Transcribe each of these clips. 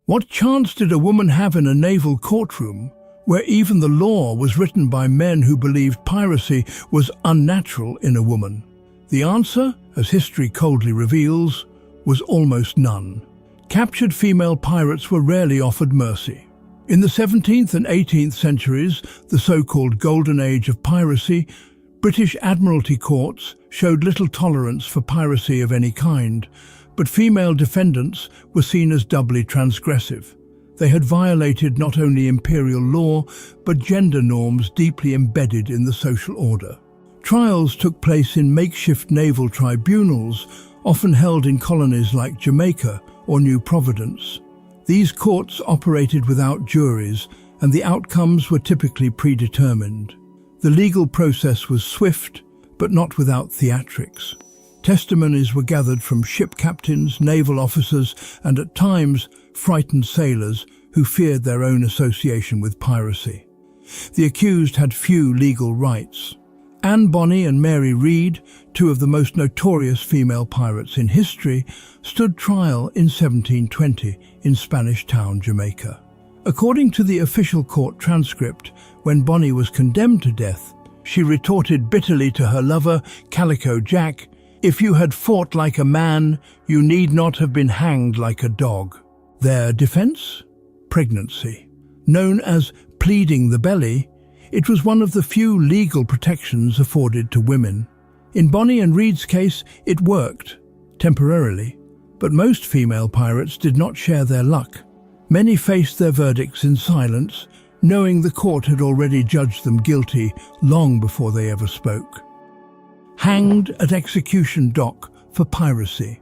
What chance did a woman have in a naval courtroom, where even the law was written by men who believed piracy was unnatural in a woman? The answer, as history coldly reveals, was almost none. Captured female pirates were rarely offered mercy. In the 17th and 18th centuries, the so-called Golden Age of piracy, British Admiralty courts showed little tolerance for piracy of any kind, but female defendants were seen as doubly transgressive. They had violated not only imperial law, but gender norms deeply embedded in the social order. Trials took place in makeshift naval tribunals, often held in colonies like Jamaica or New Providence. These courts operated without juries, and the outcomes were typically predetermined. The legal process was swift, but not without theatrics. Testimonies were gathered from ship captains, naval officers, and at times frightened sailors who feared their own association with piracy. The accused had few legal rights. Bonny and Mary Read, two of the most notorious female pirates in history, stood trial in 1720 in Spanish Town, Jamaica. According to the official court transcript, when Bonny was condemned to death, she retorted bitterly to her lover, Calico Jack, "If you had fought like a man, you need not have been hanged like a dog." Their defense? Pregnancy. Known as pleading the belly, it was one of the few legal protections afforded to women. In Bonny and Read's case, it worked, temporarily, but most female pirates did not share their luck. Many faced their verdicts in silence, knowing the court had already judged them guilty long before they ever spoke. Hanged at execution dock for piracy.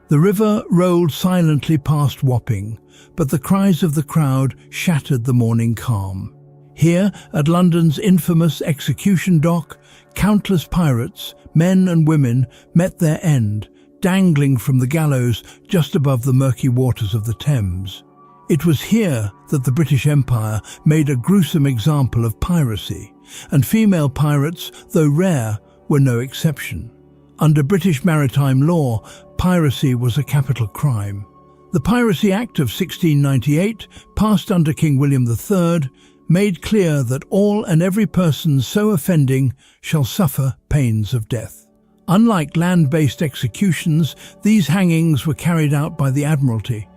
The river rolled silently past Wapping, but the cries of the crowd shattered the morning calm. Here, at London's infamous execution dock, countless pirates, men and women, met their end, dangling from the gallows just above the murky waters of the Thames. It was here that the British Empire made a gruesome example of piracy, and female pirates, though rare, were no exception. Under British maritime law, piracy was a capital crime. The Piracy Act of 1698, passed under King William III, made clear that all and every person so offending shall suffer pains of death. Unlike land-based executions, these hangings were carried out by the Admiralty,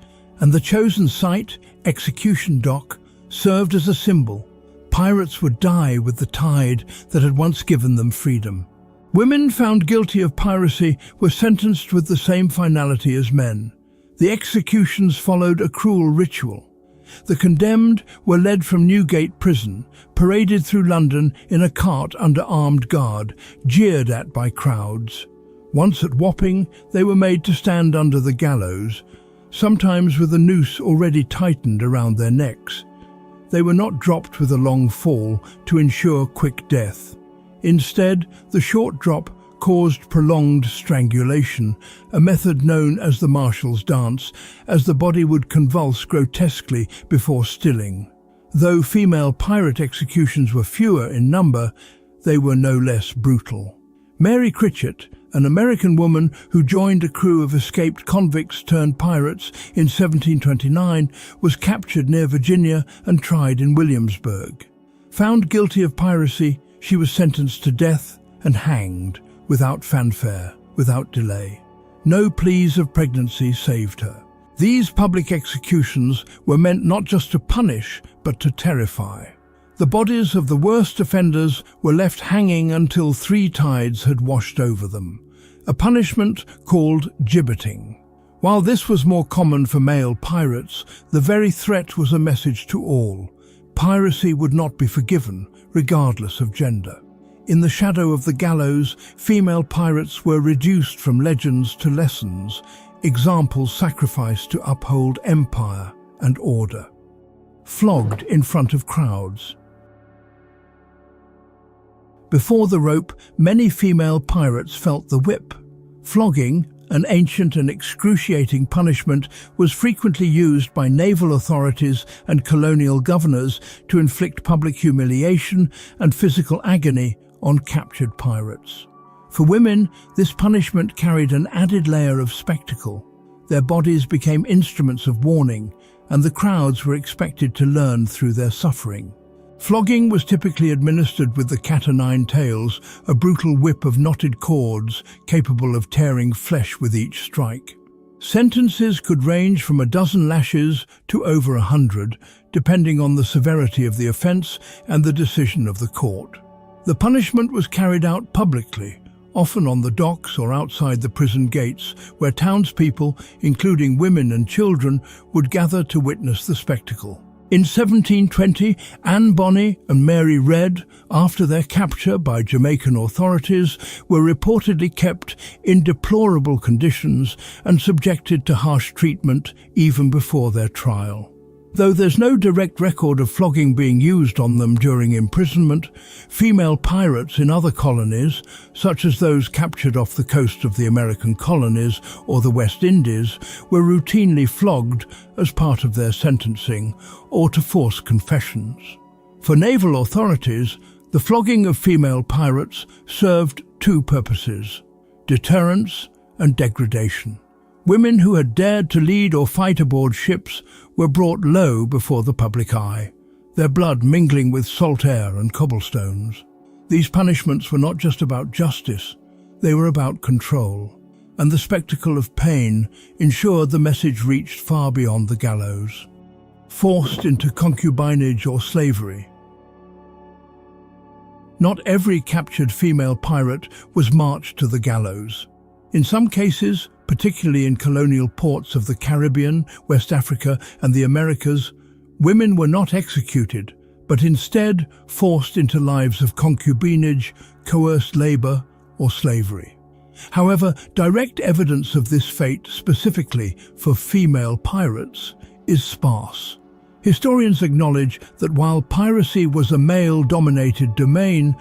and the chosen site, execution dock, served as a symbol. Pirates would die with the tide that had once given them freedom. Women found guilty of piracy were sentenced with the same finality as men. The executions followed a cruel ritual. The condemned were led from Newgate Prison, paraded through London in a cart under armed guard, jeered at by crowds. Once at Wapping, they were made to stand under the gallows, sometimes with a noose already tightened around their necks. They were not dropped with a long fall to ensure quick death. Instead, the short drop caused prolonged strangulation, a method known as the marshal's dance, as the body would convulse grotesquely before stilling. Though female pirate executions were fewer in number, they were no less brutal. Mary Critchett, an American woman who joined a crew of escaped convicts turned pirates in 1729, was captured near Virginia and tried in Williamsburg. Found guilty of piracy, she was sentenced to death and hanged, without fanfare, without delay. No pleas of pregnancy saved her. These public executions were meant not just to punish, but to terrify. The bodies of the worst offenders were left hanging until 3 tides had washed over them, a punishment called gibbeting. While this was more common for male pirates, the very threat was a message to all. Piracy would not be forgiven, regardless of gender. In the shadow of the gallows, female pirates were reduced from legends to lessons, examples sacrificed to uphold empire and order. Flogged in front of crowds. Before the rope, many female pirates felt the whip. Flogging, an ancient and excruciating punishment, was frequently used by naval authorities and colonial governors to inflict public humiliation and physical agony on captured pirates. For women, this punishment carried an added layer of spectacle. Their bodies became instruments of warning, and the crowds were expected to learn through their suffering. Flogging was typically administered with the cat-o'-nine-tails, a brutal whip of knotted cords capable of tearing flesh with each strike. Sentences could range from a dozen lashes to over 100, depending on the severity of the offence and the decision of the court. The punishment was carried out publicly, often on the docks or outside the prison gates, where townspeople, including women and children, would gather to witness the spectacle. In 1720, Bonny and Mary Red, after their capture by Jamaican authorities, were reportedly kept in deplorable conditions and subjected to harsh treatment even before their trial. Though there's no direct record of flogging being used on them during imprisonment, female pirates in other colonies, such as those captured off the coast of the American colonies or the West Indies, were routinely flogged as part of their sentencing or to force confessions. For naval authorities, the flogging of female pirates served two purposes: deterrence and degradation. Women who had dared to lead or fight aboard ships were brought low before the public eye, their blood mingling with salt air and cobblestones. These punishments were not just about justice, they were about control, and the spectacle of pain ensured the message reached far beyond the gallows. Forced into concubinage or slavery. Not every captured female pirate was marched to the gallows. In some cases, particularly in colonial ports of the Caribbean, West Africa, and the Americas, women were not executed, but instead forced into lives of concubinage, coerced labor, or slavery. However, direct evidence of this fate specifically for female pirates is sparse. Historians acknowledge that while piracy was a male-dominated domain,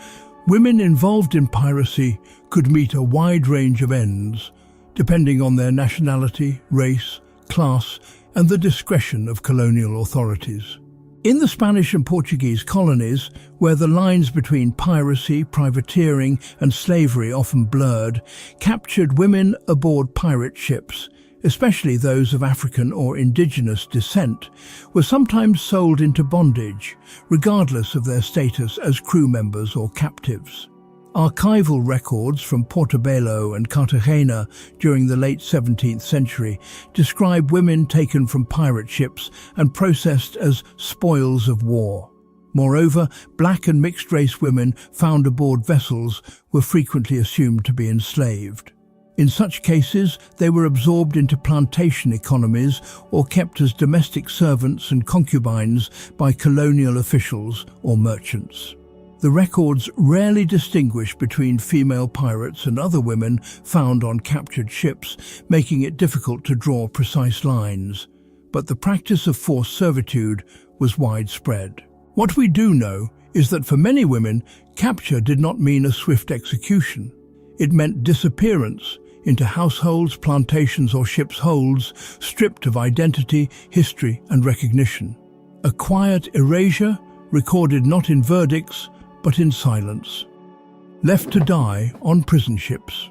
women involved in piracy could meet a wide range of ends, depending on their nationality, race, class, and the discretion of colonial authorities. In the Spanish and Portuguese colonies, where the lines between piracy, privateering, and slavery often blurred, captured women aboard pirate ships, especially those of African or indigenous descent, were sometimes sold into bondage, regardless of their status as crew members or captives. Archival records from Portobelo and Cartagena during the late 17th century describe women taken from pirate ships and processed as spoils of war. Moreover, black and mixed-race women found aboard vessels were frequently assumed to be enslaved. In such cases, they were absorbed into plantation economies or kept as domestic servants and concubines by colonial officials or merchants. The records rarely distinguish between female pirates and other women found on captured ships, making it difficult to draw precise lines. But the practice of forced servitude was widespread. What we do know is that for many women, capture did not mean a swift execution. It meant disappearance into households, plantations, or ships' holds, stripped of identity, history, and recognition. A quiet erasure, recorded not in verdicts, but in silence. Left to die on prison ships.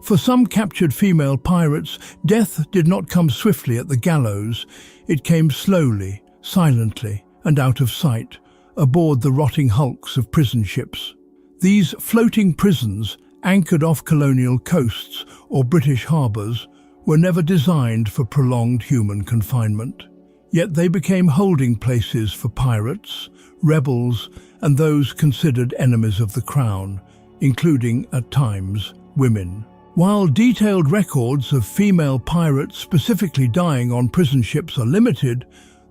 For some captured female pirates, death did not come swiftly at the gallows. It came slowly, silently, and out of sight, aboard the rotting hulks of prison ships. These floating prisons, anchored off colonial coasts or British harbours, were never designed for prolonged human confinement. Yet they became holding places for pirates, rebels, and those considered enemies of the crown, including, at times, women. While detailed records of female pirates specifically dying on prison ships are limited,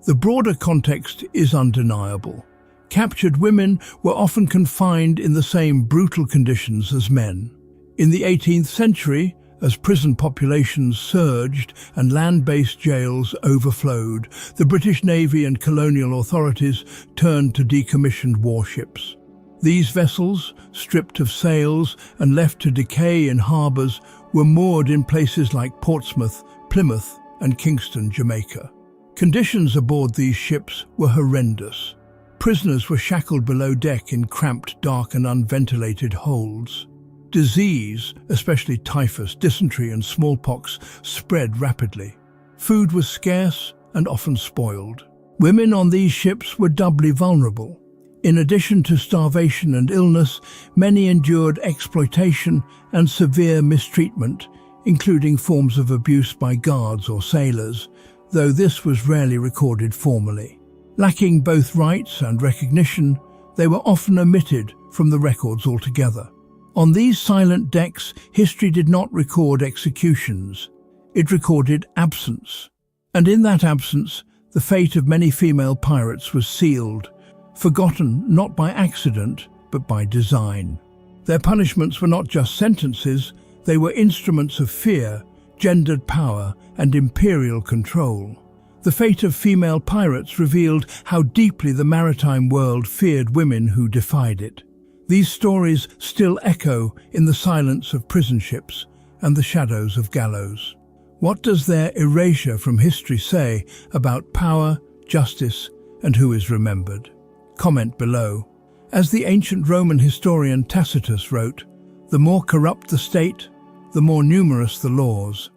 the broader context is undeniable. Captured women were often confined in the same brutal conditions as men. In the 18th century, as prison populations surged and land-based jails overflowed, the British Navy and colonial authorities turned to decommissioned warships. These vessels, stripped of sails and left to decay in harbours, were moored in places like Portsmouth, Plymouth, and Kingston, Jamaica. Conditions aboard these ships were horrendous. Prisoners were shackled below deck in cramped, dark, and unventilated holds. Disease, especially typhus, dysentery and smallpox, spread rapidly. Food was scarce and often spoiled. Women on these ships were doubly vulnerable. In addition to starvation and illness, many endured exploitation and severe mistreatment, including forms of abuse by guards or sailors, though this was rarely recorded formally. Lacking both rights and recognition, they were often omitted from the records altogether. On these silent decks, history did not record executions. It recorded absence. And in that absence, the fate of many female pirates was sealed, forgotten not by accident, but by design. Their punishments were not just sentences, they were instruments of fear, gendered power, and imperial control. The fate of female pirates revealed how deeply the maritime world feared women who defied it. These stories still echo in the silence of prison ships and the shadows of gallows. What does their erasure from history say about power, justice, and who is remembered? Comment below. As the ancient Roman historian Tacitus wrote, "The more corrupt the state, the more numerous the laws."